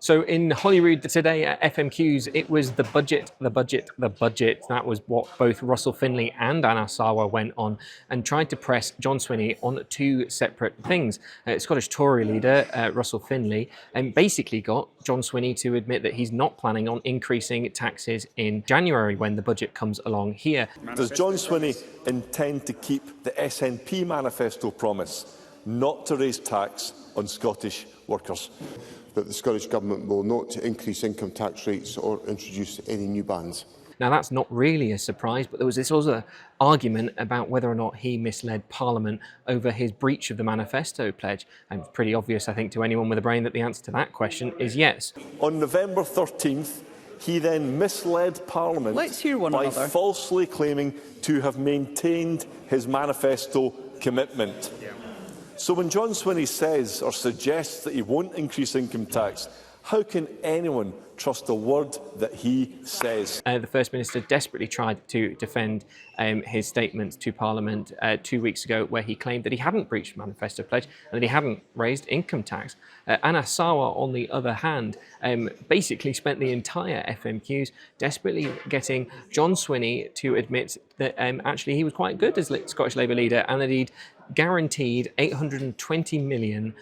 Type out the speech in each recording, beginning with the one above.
So in Holyrood today at FMQs, it was the budget. That was what both Russell Finlay and Anna Sarwar went on and tried to press John Swinney on two separate things. Scottish Tory leader Russell Finlay basically got John Swinney to admit that he's not planning on increasing taxes in January when the budget comes along here. Does John Swinney intend to keep the SNP manifesto promise not to raise tax on Scottish workers? That the Scottish Government will not increase income tax rates or introduce any new bans. Now that's not really a surprise, but there was this other argument about whether or not he misled Parliament over his breach of the manifesto pledge. And it's pretty obvious, I think, to anyone with a brain that the answer to that question is yes. On November 13th, he then misled Parliament by falsely claiming to have maintained his manifesto commitment. So when John Swinney says or suggests that he won't increase income tax, how can anyone trust a word that he says? The First Minister desperately tried to defend his statements to Parliament 2 weeks ago, where he claimed that he hadn't breached the manifesto pledge and that he hadn't raised income tax. Anna Sarwar, on the other hand, basically spent the entire FMQs desperately getting John Swinney to admit that actually he was quite good as Scottish Labour leader and that he'd guaranteed £820 million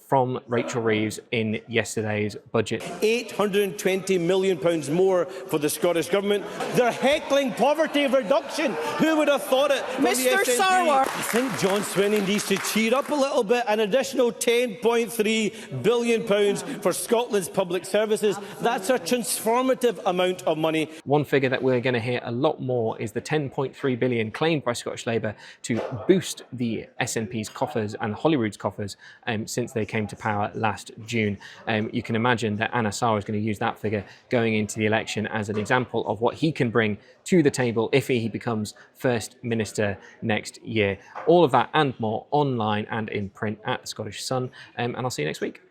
from Rachel Reeves in yesterday's budget. £820 million more for the Scottish Government. They're heckling poverty reduction. Who would have thought it? Mr. Sarwar. I think John Swinney needs to cheer up a little bit. An additional £10.3 billion for Scotland's public services. That's a transformative amount of money. One figure that we're going to hear a lot more is the £10.3 billion claimed by Scottish Labour to boost the SNP's coffers and Holyrood's coffers since they came to power last June. You can imagine that Anna Sarwar is going to use that figure going into the election as an example of what he can bring to the table if he becomes First Minister next year. All of that and more online and in print at the Scottish Sun, and I'll see you next week.